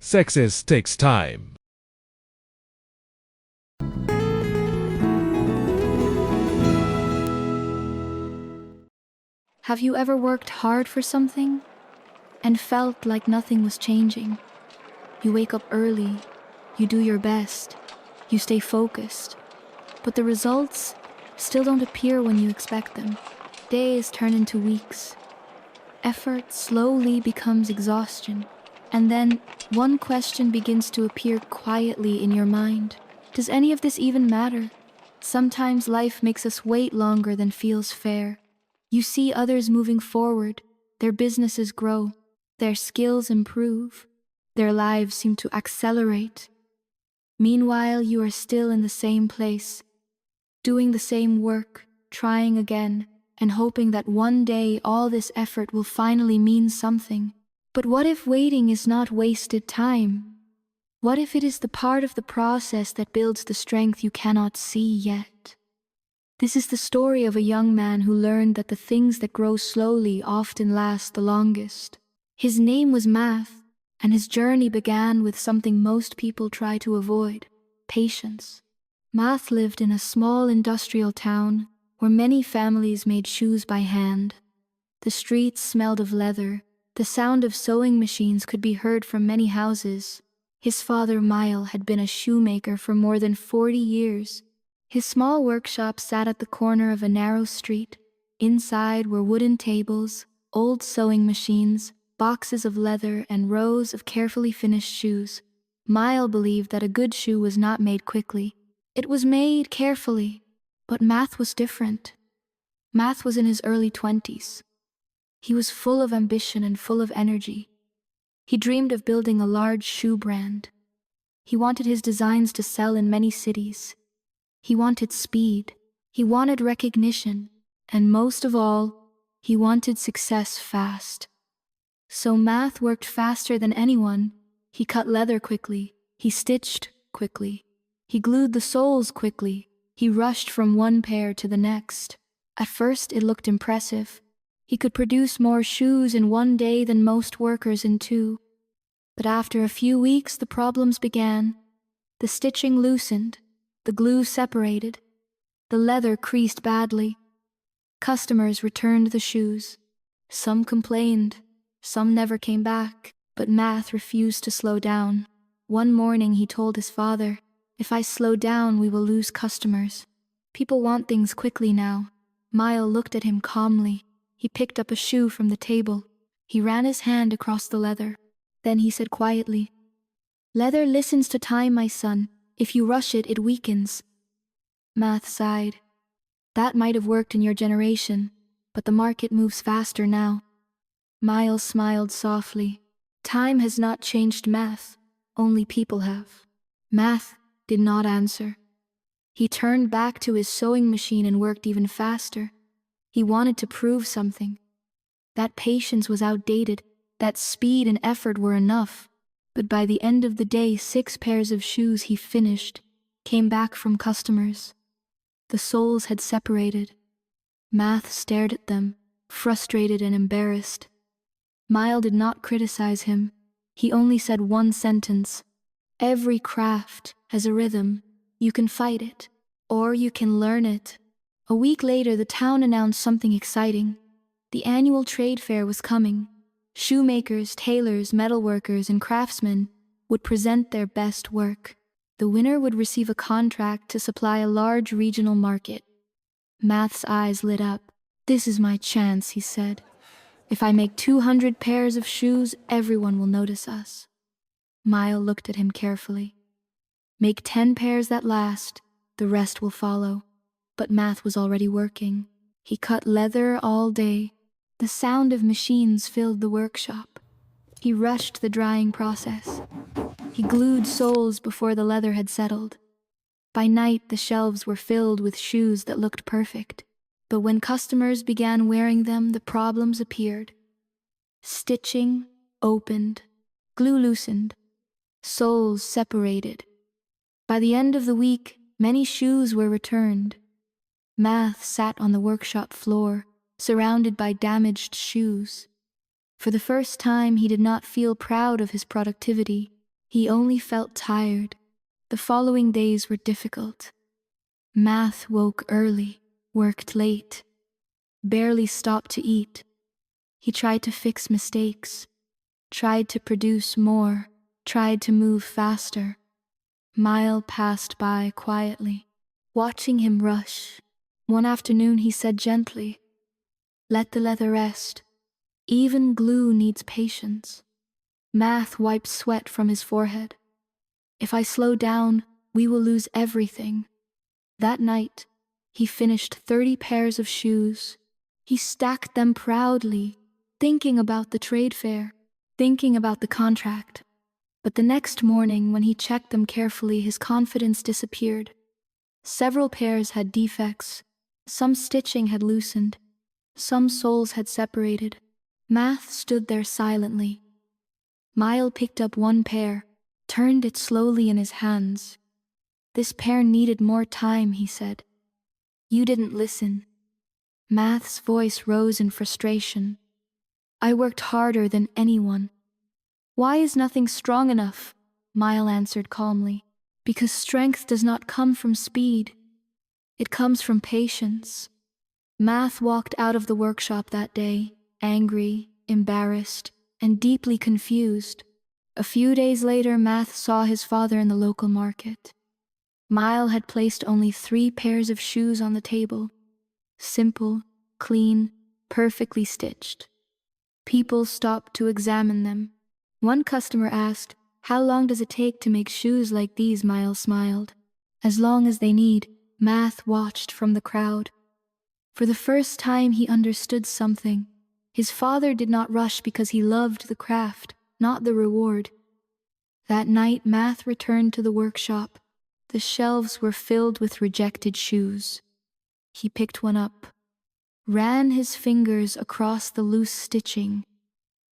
Success takes time. Have you ever worked hard for something and felt like nothing was changing? You wake up early, you do your best, you stay focused, but the results still don't appear when you expect them. Days turn into weeks. Effort slowly becomes exhaustion, and then one question begins to appear quietly in your mind. Does any of this even matter? Sometimes life makes us wait longer than feels fair. You see others moving forward, their businesses grow, their skills improve, their lives seem to accelerate. Meanwhile, you are still in the same place, doing the same work, trying again, and hoping that one day all this effort will finally mean something. But what if waiting is not wasted time? What if it is the part of the process that builds the strength you cannot see yet? This is the story of a young man who learned that the things that grow slowly often last the longest. His name was Math, and his journey began with something most people try to avoid: patience. Math lived in a small industrial town where many families made shoes by hand. The streets smelled of leather. The sound of sewing machines could be heard from many houses. His father, Mile, had been a shoemaker for more than 40 years. His small workshop sat at the corner of a narrow street. Inside were wooden tables, old sewing machines, boxes of leather, and rows of carefully finished shoes. Mile believed that a good shoe was not made quickly. It was made carefully. But Math was different. Math was in his early 20s. He was full of ambition and full of energy. He dreamed of building a large shoe brand. He wanted his designs to sell in many cities. He wanted speed. He wanted recognition. And most of all, he wanted success fast. So Math worked faster than anyone. He cut leather quickly. He stitched quickly. He glued the soles quickly. He rushed from one pair to the next. At first, it looked impressive. He could produce more shoes in one day than most workers in 2. But after a few weeks, the problems began. The stitching loosened. The glue separated. The leather creased badly. Customers returned the shoes. Some complained. Some never came back. But Math refused to slow down. One morning, he told his father, "If I slow down, we will lose customers. People want things quickly now." Mile looked at him calmly. He picked up a shoe from the table. He ran his hand across the leather. Then he said quietly, "Leather listens to time, my son. If you rush it, it weakens." Math sighed. "That might have worked in your generation, but the market moves faster now." Mile smiled softly. "Time has not changed Math, only people have." Math did not answer. He turned back to his sewing machine and worked even faster. He wanted to prove something. That patience was outdated, that speed and effort were enough. But by the end of the day, 6 pairs of shoes he finished came back from customers. The soles had separated. Math stared at them, frustrated and embarrassed. Mile did not criticize him. He only said one sentence: "Every craft has a rhythm. You can fight it, or you can learn it." A week later, the town announced something exciting. The annual trade fair was coming. Shoemakers, tailors, metalworkers, and craftsmen would present their best work. The winner would receive a contract to supply a large regional market. Math's eyes lit up. "This is my chance," he said. "If I make 200 pairs of shoes, everyone will notice us." Mile looked at him carefully. "Make 10 pairs that last, the rest will follow." But Math was already working. He cut leather all day. The sound of machines filled the workshop. He rushed the drying process. He glued soles before the leather had settled. By night, the shelves were filled with shoes that looked perfect. But when customers began wearing them, the problems appeared. Stitching opened, glue loosened, soles separated. By the end of the week, many shoes were returned. Math sat on the workshop floor, surrounded by damaged shoes. For the first time, he did not feel proud of his productivity. He only felt tired. The following days were difficult. Math woke early, worked late, barely stopped to eat. He tried to fix mistakes, tried to produce more, tried to move faster. Mile passed by quietly, watching him rush. One afternoon he said gently, "Let the leather rest. Even glue needs patience." Math wiped sweat from his forehead. "If I slow down, we will lose everything." That night, he finished 30 pairs of shoes. He stacked them proudly, thinking about the trade fair, thinking about the contract. But the next morning, when he checked them carefully, his confidence disappeared. Several pairs had defects. Some stitching had loosened. Some soles had separated. Math stood there silently. Mile picked up one pair, turned it slowly in his hands. "This pair needed more time," he said. "You didn't listen." Math's voice rose in frustration. "I worked harder than anyone." "Why is nothing strong enough?" Mile answered calmly. "Because strength does not come from speed. It comes from patience." Math walked out of the workshop that day, angry, embarrassed, and deeply confused. A few days later, Math saw his father in the local market. Mile had placed only 3 pairs of shoes on the table. Simple, clean, perfectly stitched. People stopped to examine them. One customer asked, "How long does it take to make shoes like these?" Mile smiled. "As long as they need." Math watched from the crowd. For the first time he understood something. His father did not rush because he loved the craft, not the reward. That night, Math returned to the workshop. The shelves were filled with rejected shoes. He picked one up, ran his fingers across the loose stitching,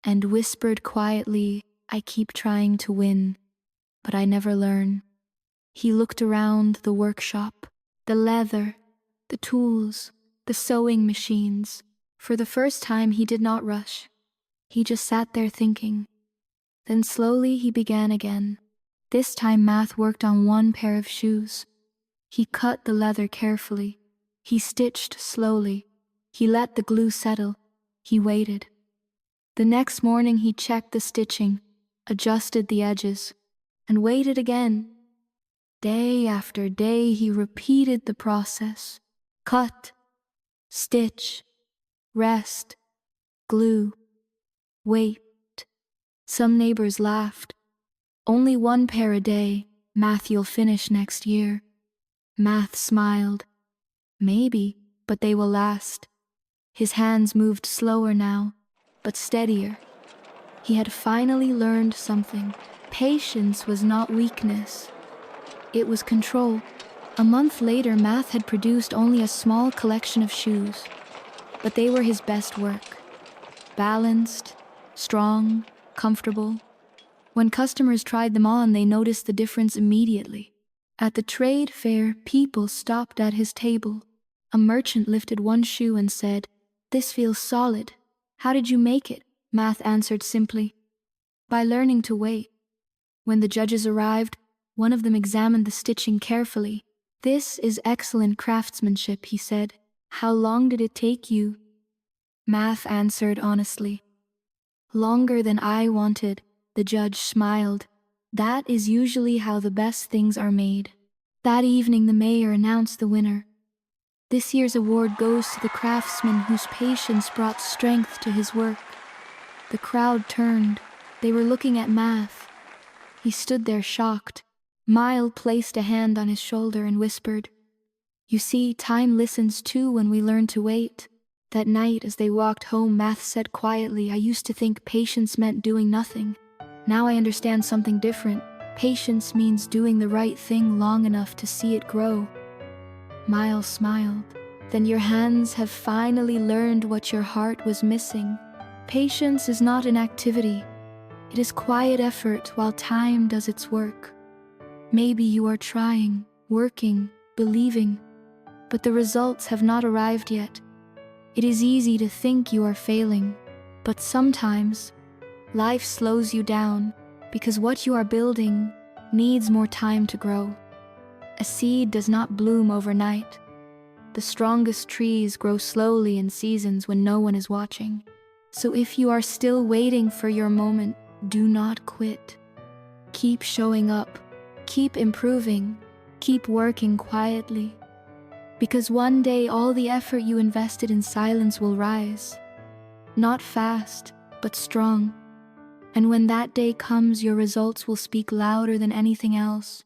and whispered quietly, "I keep trying to win, but I never learn." He looked around the workshop, the leather, the tools, the sewing machines. For the first time, he did not rush. He just sat there thinking. Then slowly he began again. This time Math worked on 1 pair of shoes. He cut the leather carefully. He stitched slowly. He let the glue settle. He waited. The next morning he checked the stitching, adjusted the edges, and waited again. Day after day he repeated the process. Cut, stitch, rest, glue, wait. Some neighbors laughed. "Only 1 pair a day, Math, you'll finish next year." Math smiled. "Maybe, but they will last." His hands moved slower now, but steadier. He had finally learned something. Patience was not weakness. It was control. A month later, Math had produced only a small collection of shoes, but they were his best work. Balanced, strong, comfortable. When customers tried them on, they noticed the difference immediately. At the trade fair, people stopped at his table. A merchant lifted one shoe and said, "This feels solid. How did you make it?" Math answered simply, "By learning to wait." When the judges arrived, one of them examined the stitching carefully. "This is excellent craftsmanship," he said. "How long did it take you?" Math answered honestly, "Longer than I wanted." The judge smiled. That is usually how the best things are made. That evening, the mayor announced the winner. This year's award goes to the craftsman whose patience brought strength to his work. The crowd turned. They were looking at Math. He stood there shocked. Mile placed a hand on his shoulder and whispered, "You see, time listens too when we learn to wait." That night, as they walked home, Math said quietly, "I used to think patience meant doing nothing. Now I understand something different. Patience means doing the right thing long enough to see it grow." Mile smiled. "Then your hands have finally learned what your heart was missing. Patience is not an activity. It is quiet effort while time does its work. Maybe you are trying, working, believing, but the results have not arrived yet. It is easy to think you are failing, but sometimes life slows you down because what you are building needs more time to grow. A seed does not bloom overnight. The strongest trees grow slowly in seasons when no one is watching. So if you are still waiting for your moment, do not quit. Keep showing up, keep improving, keep working quietly. Because one day all the effort you invested in silence will rise. Not fast, but strong. And when that day comes, your results will speak louder than anything else.